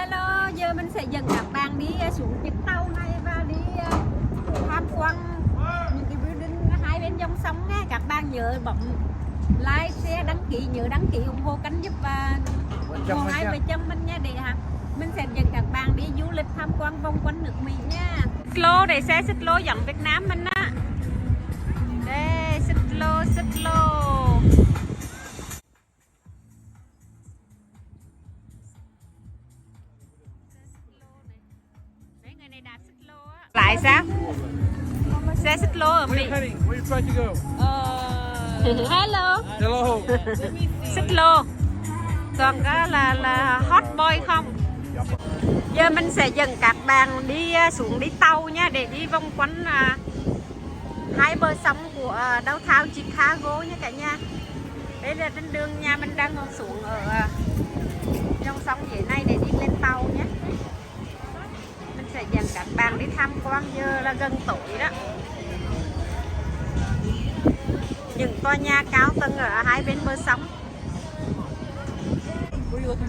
Hello, giờ mình sẽ dẫn các bạn đi xuống chiếc tàu này và đi tham quan những cái building hai bên dòng sông nha. Các bạn nhớ bấm like, share, đăng ký, nhớ đăng ký ủng hộ kênh giúp và ủng hộ hai vợ chồng mình nha, để mình sẽ dẫn các bạn đi du lịch tham quan vòng quanh nước Mỹ nha. Xích lô để xe xích lô dẫn Việt Nam mình á. Đây xích lô. Lại sao? Xe xích lô ở Mỹ. Hello. Xích lô. Toàn có là hot boy không? Giờ mình sẽ dẫn các bạn đi xuống đi tàu nha, để đi vòng quanh hai bờ sông của downtown Chicago nha cả nhà. Đây là trên đường nhà mình đang xuống ở dòng sông dưới này để đi lên tàu nhé. Sẽ dẫn các bạn đi tham quan, giờ là gần tối đó. Những tòa nhà cao tầng ở hai bên bờ sông.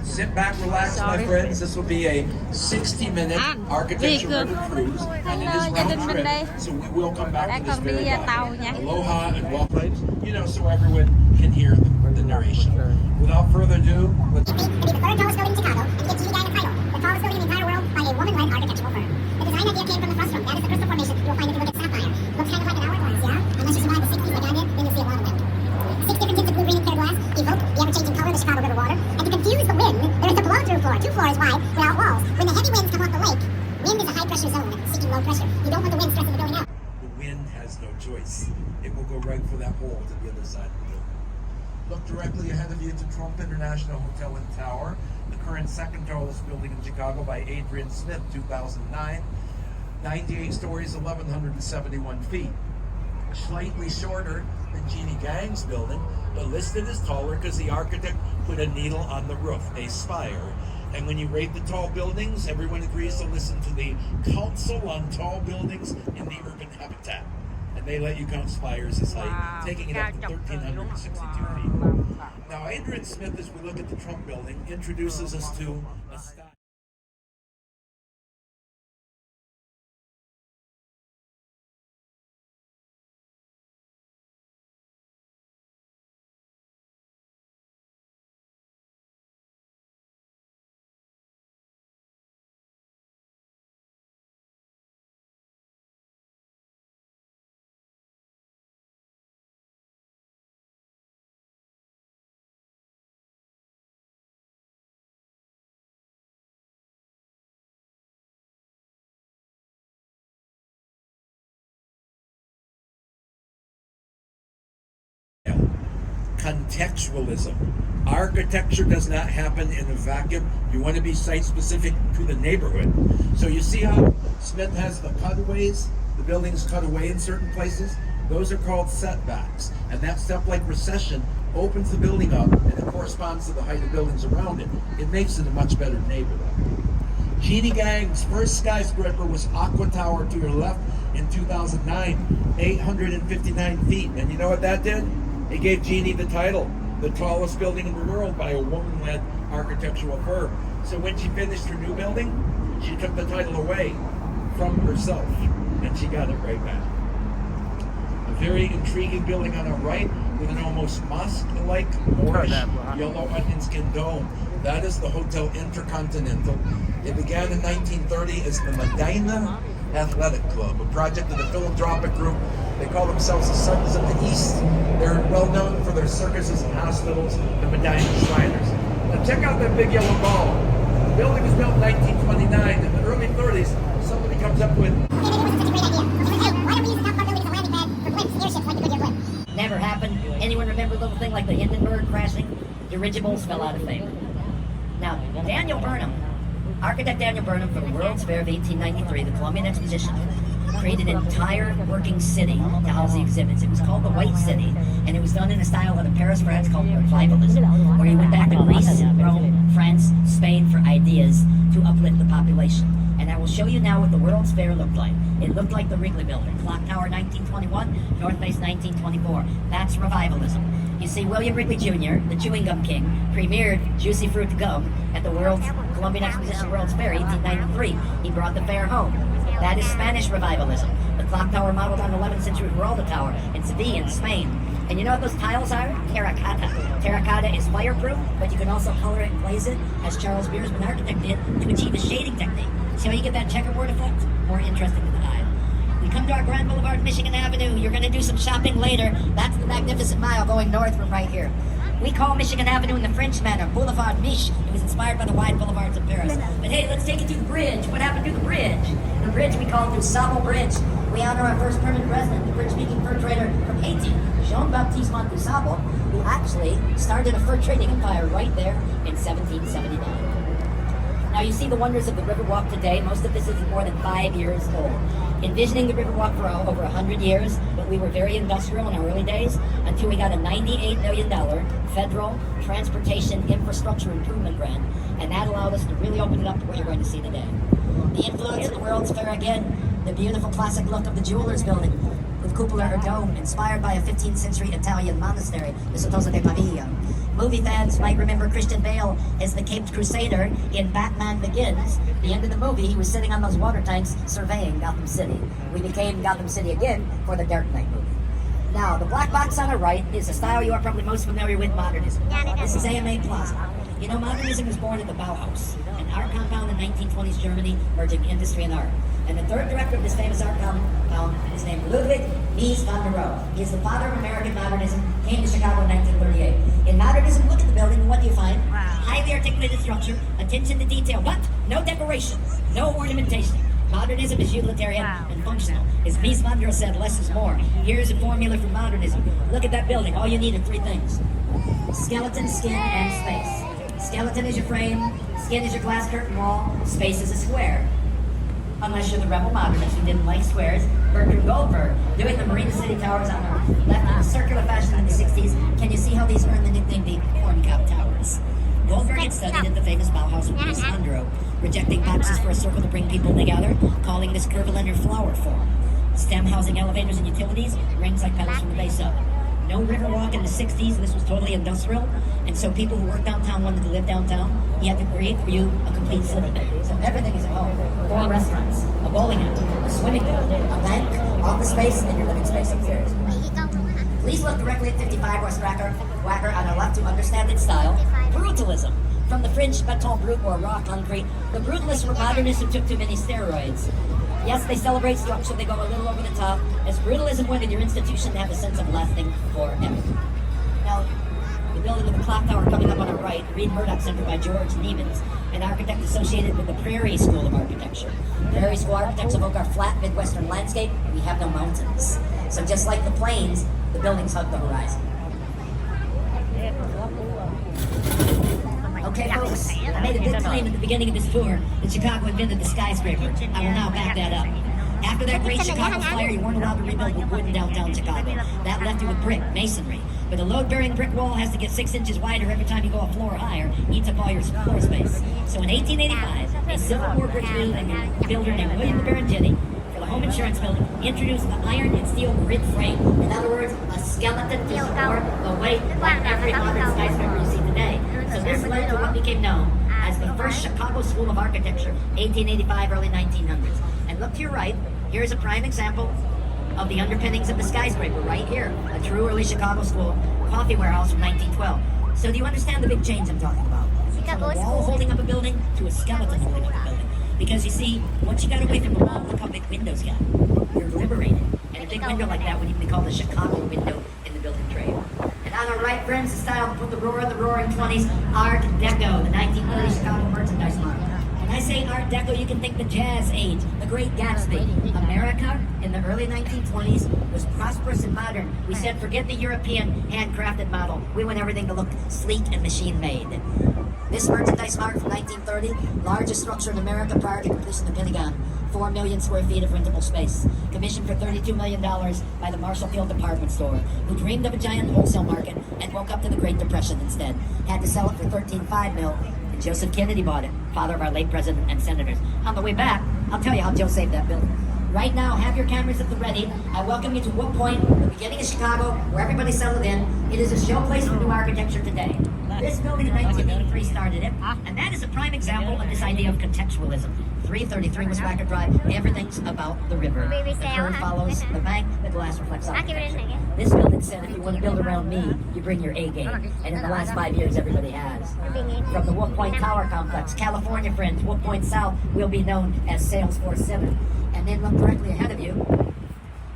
Sit back, relax, my friends. This will be a 60-minute architecture cruise, and it is round trip, so we will come back to this very document. Aloha and welcome, so everyone can hear the narration. Without further ado, let's... It will be the third tallest building in Chicago, and gets GDI the title, the tallest building in the entire world by a woman-led architectural firm. The design idea came from the thrust room. That is the crystal formation. You'll find if you look at sapphire. Looks kind of like an hourglass, yeah? Unless you survive the 60s like I did, then you'll see a lot of them. 6 different tints of blue, green, and clear glass evoke the ever-changing color of the Chicago River water. And to confuse the wind, there is a blow-through floor, 2 floors wide, without walls. When the heavy winds come off the lake, wind is a high-pressure zone seeking low pressure. You don't want the wind stressing the building out. The wind has no choice. It will go right for that wall to the other side of the building. Look directly ahead of you to Trump International Hotel and Tower, the current second tallest building in Chicago by Adrian Smith, 2009. 98 stories, 1,171 feet. Slightly shorter than Jeannie Gang's building, but listed as taller because the architect put a needle on the roof, a spire. And when you rate the tall buildings, everyone agrees to listen to the Council on Tall Buildings in the Urban Habitat. And they let you count spires as height, taking it up to 1,362 feet. Now, Adrian Smith, as we look at the Trump building, introduces us to a style. Contextualism. Architecture does not happen in a vacuum. You want to be site-specific to the neighborhood. So you see how Smith has the cutaways, the buildings cut away in certain places? Those are called setbacks. And that step-like recession opens the building up, and it corresponds to the height of buildings around it. It makes it a much better neighborhood. Jeannie Gang's first skyscraper was Aqua Tower to your left in 2009, 859 feet. And you know what that did? It gave Jeannie the title, the tallest building in the world by a woman-led architectural firm. So when she finished her new building, she took the title away from herself, and she got it right back. A very intriguing building on our right with an almost mosque-like Moorish yellow onion-skin dome. That is the Hotel Intercontinental. It began in 1930 as the Medina Athletic Club, a project of the philanthropic group. They call themselves the Sons of the East. They're well known for their circuses and hospitals, the Medina Shriners. Now check out that big yellow ball. The building was built in 1929. In the early 30s, somebody comes up with... Never happened. Anyone remember a little thing like the Hindenburg crashing? Dirigibles fell out of favor. Now, Daniel Burnham, architect Daniel Burnham for the World's Fair of 1893, the Columbian Exposition, created an entire working city to house the exhibits. It was called the White City, and it was done in a style of the Paris, France called revivalism, where he went back to Greece, Rome, France, Spain for ideas to uplift the population. And I will show you now what the World's Fair looked like. It looked like the Wrigley Building. Clock Tower 1921, North Face 1924. That's revivalism. You see, William Wrigley Jr., the chewing gum king, premiered Juicy Fruit Gum at the world's Columbian Exposition World's Fair, 1893. He brought the fair home. That is Spanish revivalism. The clock tower modeled on the 11th century Giralda Tower in Seville in Spain. And you know what those tiles are? Terracotta. Terracotta is fireproof, but you can also color it and glaze it, as Charles Beersman, architect, did to achieve a shading technique. See how you get that checkerboard effect? More interesting to the eye. We come to our Grand Boulevard, Michigan Avenue. You're going to do some shopping later. That's the magnificent mile going north from right here. We call Michigan Avenue in the French manner Boulevard Mich. It was inspired by the wide boulevards of Paris. But hey, let's take you to the bridge. What happened to the bridge? The bridge we call the Sable Bridge. We honor our first permanent resident, the French-speaking fur trader from Haiti, Jean-Baptiste Montoussaint, who actually started a fur trading empire right there in 1779. Now you see the wonders of the Riverwalk today. Most of this is more than 5 years old. Envisioning the Riverwalk for over 100 years, but we were very industrial in our early days until we got a $98 million federal transportation infrastructure improvement grant, and that allowed us to really open it up to what you're going to see today. The influence of the World's Fair again, the beautiful classic look of the Jewelers Building with cupola or dome, inspired by a 15th century Italian monastery, the Certosa de Pavia. Movie fans might remember Christian Bale as the Caped Crusader in Batman Begins. The end of the movie, he was sitting on those water tanks surveying Gotham City. We became Gotham City again for the Dark Knight movie. Now, the black box on the right is a style you are probably most familiar with, modernism. This is AMA Plaza. You know, modernism was born at the Bauhaus, an art compound in 1920s Germany, merging industry and art. And the third director of this famous art compound is named Ludwig Mies van der Rohe. He is the father of American modernism, came to Chicago in 1938. In modernism, look at the building, and what do you find? Wow. Highly articulated structure, attention to detail, but no decoration, no ornamentation. Modernism is utilitarian and functional. As Mies van der Rohe said, less is more. Here's a formula for modernism. Look at that building. All you need are three things: skeleton, skin, and space. Skeleton is your frame, skin is your glass curtain wall, space is a square. Unless you're the rebel modernist who didn't like squares, Bertrand Goldberg, doing the Marina City Towers on the left in a circular fashion in the 60s. Can you see how these earned the nickname the Corn Cob Towers? Goldberg had studied at the famous Bauhaus with Mies van der Rohe, rejecting boxes for a circle to bring people together, calling this curvilinear flower form. Stem housing elevators and utilities, rings like petals from the base up. No Riverwalk in the 60s, this was totally industrial, and so people who worked downtown wanted to live downtown. He had to create for you a complete city. So everything is at home. 4 restaurants, a bowling alley, a swimming pool, a bank, office space, and your living space upstairs. Please look directly at 55 West Wacker on the left to understand its style. Brutalism. From the French béton brut or raw concrete, the brutalists were modernists who took too many steroids. Yes, they celebrate structure, they go a little over the top, as brutalism wanted your institution to have a sense of lasting forever. Now, the building of the clock tower coming up on our right, Reed Murdoch Center by George Niemans, an architect associated with the Prairie School of Architecture. Prairie School architects evoke our flat Midwestern landscape. We have no mountains. So just like the plains, the buildings hug the horizon. Okay, folks, I made a big claim at the beginning of this tour that Chicago invented the skyscraper. I will now back that up. After that great Chicago fire, you weren't allowed to rebuild with wood in downtown Chicago. That left you with brick, masonry. But a load-bearing brick wall has to get 6 inches wider every time you go a floor higher, eats up all your floor space. So in 1885, a Civil War brick builder named William the Baron for the home insurance building introduced the iron and steel grid frame. In other words, a skeleton to support the weight like every modern skyscraper you see today. So this led to what became known as the first Chicago School of Architecture, 1885, early 1900s. And look to your right, here's a prime example of the underpinnings of the skyscraper right here, a true early Chicago school coffee warehouse from 1912. So do you understand the big change I'm talking about? From a wall holding up a building to a skeleton holding up a building. Because you see, once you got away from the wall, look how big windows got. You're liberated. And a big window like that would even be called the Chicago window in the building trade. And on our right, friends, the style put the roar of the roaring 20s, Art Deco, the 1930s Chicago merchandise mark. When I say Art Deco, you can think the Jazz Age, the Great Gatsby. America in the early 1920s was prosperous and modern. We said, forget the European handcrafted model. We want everything to look sleek and machine-made. This merchandise mark from 1930, largest structure in America prior to completion of the Pentagon. 4 million square feet of rentable space. Commissioned for $32 million by the Marshall Field Department Store, who dreamed of a giant wholesale market and woke up to the Great Depression instead. Had to sell it for $13.5 million, and Joseph Kennedy bought it, father of our late president and senators. On the way back, I'll tell you how Joe saved that building. Right now, have your cameras at the ready. I welcome you to Wood Point, the beginning of Chicago, where everybody settled in. It is a showplace for new architecture today. This building in 1983 started it, and that is a prime example of this idea of contextualism. 333 was Wacker Drive. Everything's about the river. The curve follows the bank, the glass reflects architecture. This building said, if you want to build around me, you bring your A game. And in the last 5 years, everybody has. From the Wolf Point Tower Complex, California friends, Wolf Point South will be known as Salesforce 7. And then look directly ahead of you.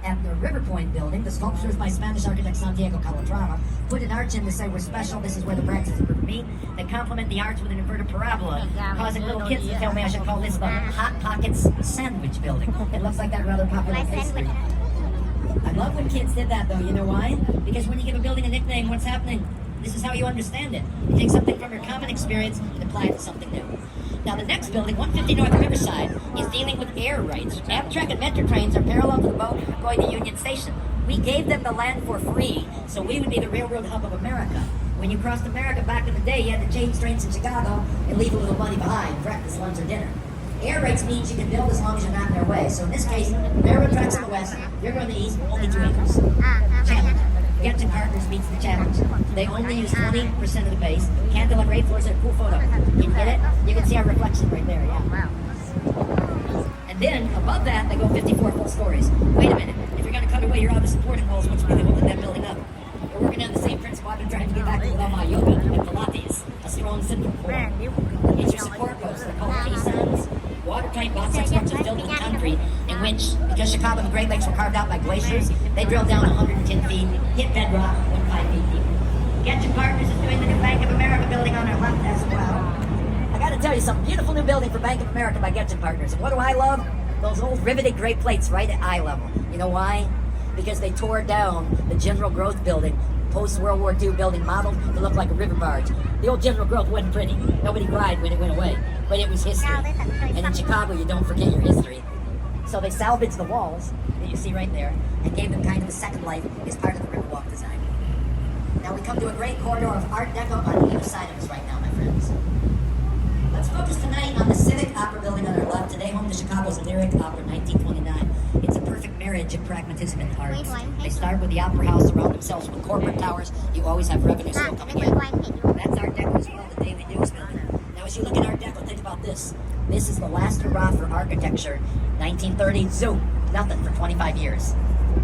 At the River Point building, the sculptures by Spanish architect Santiago Calatrava put an arch in to say we're special, this is where the branches of the river meet. They complement the arch with an inverted parabola, causing little kids to tell me I should call this the Hot Pockets Sandwich Building. It looks like that rather popular pastry. I love when kids did that though, you know why? Because when you give a building a nickname, what's happening? This is how you understand it. You take something from your common experience and apply it to something new. Now the next building, 150 North Riverside, is dealing with air rights. Amtrak and Metro trains are parallel to the boat going to Union Station. We gave them the land for free, so we would be the railroad hub of America. When you crossed America back in the day, you had to change trains in Chicago and leave a little money behind, breakfast, lunch, or dinner. Air rights means you can build as long as you're not in their way. So in this case, railroad tracks in the west, you're going to the east, only 2 acres. Challenge. Getting Partners meets the challenge. They only use 20% of the base. Can't deliver 8 floors in a cool photo. You get it? You can see our reflection right there, yeah. And then, above that, they go 54 full stories. Wait a minute. If you're going to cut away your other supporting walls, what's really holding that building up? We're working on the same principle I've been trying to get back to with all my yoga and Pilates. A strong central core. It's your support posts. They're called caissons. Watertight bauxite structures filled with concrete, in which, because Chicago and the Great Lakes were carved out by glaciers, they drilled down 110 feet, hit bedrock, went 5 feet deep. Getting Partners is doing the new Bank of America building on our left as well. I gotta tell you something, beautiful new building for Bank of America by Getting Partners. And what do I love? Those old riveted gray plates right at eye level. You know why? Because they tore down the General Growth building, post-World War II building modeled to look like a river barge. The old General Growth wasn't pretty. Nobody cried when it went away. But it was history. And in Chicago, you don't forget your history. So they salvaged the walls that you see right there and gave them kind of a second life as part of the Riverwalk design. Now we come to a great corridor of Art Deco on either side of us right now, my friends. Let's focus tonight on the Civic Opera building on our left, today home to Chicago's Lyric Opera 1929. It's a perfect marriage of pragmatism and art. They start with the opera house, surround themselves with corporate towers. You always have revenue still coming in. That's Art Deco as well, the Daily News building. Now as you look at Art Deco, think about this. This is the last hurrah for architecture. 1930, zoom, nothing for 25 years.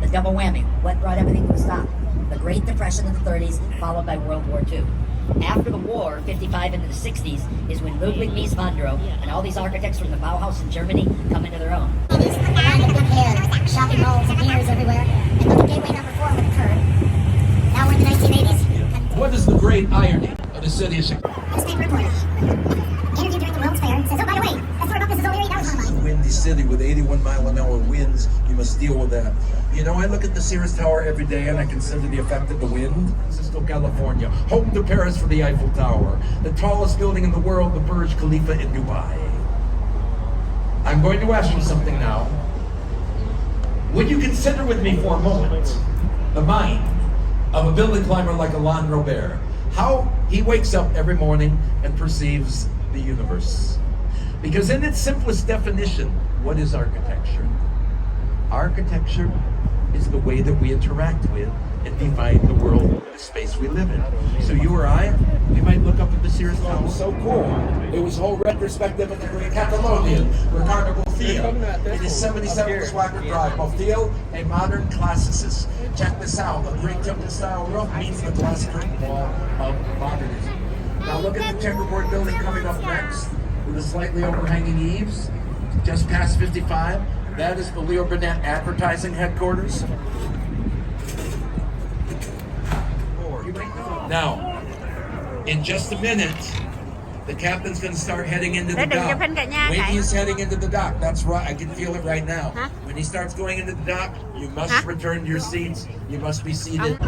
The double whammy, what brought everything to a stop? The Great Depression of the 30s, followed by World War II. After the war, 55 into the 60s, is when Ludwig Mies van der Rohe and all these architects from the Bauhaus in Germany come into their own. Shopping malls and mirrors everywhere. And look at gateway number 4 with a curve. Now we're in the 1980s. What is the great irony of the city of Chicago? Newspaper reporter. Interview during the World's Fair. Says, oh, by the way, that's where Bumpus is O'Leary. That was online. Windy city with 81-mile-an-hour winds, you must deal with that. You know, I look at the Sears Tower every day and I consider the effect of the wind. Francisco, California, home to Paris for the Eiffel Tower, the tallest building in the world, the Burj Khalifa in Dubai. I'm going to ask you something now. Would you consider with me for a moment the mind of a building climber like Alain Robert? How he wakes up every morning and perceives the universe. Because in its simplest definition, what is architecture? Architecture is the way that we interact with and define the world, the space we live in. So you or I, we might look up at the Sears Tower. So cool. It was whole retrospective of the great Catalonian, Ricardo Bofill. It is 77 Swagger Drive. Bofill, a modern classicist. Check this out. The Greek temple style roof meets the glass curtain wall of modernism. Now look at the checkerboard building coming up next with the slightly overhanging eaves, just past 55. That is the Leo Burnett advertising headquarters. Now, in just a minute, the captain's going to start heading into the dock. Wait, he's heading into the dock. That's right. I can feel it right now. When he starts going into the dock, you must return to your seats. You must be seated.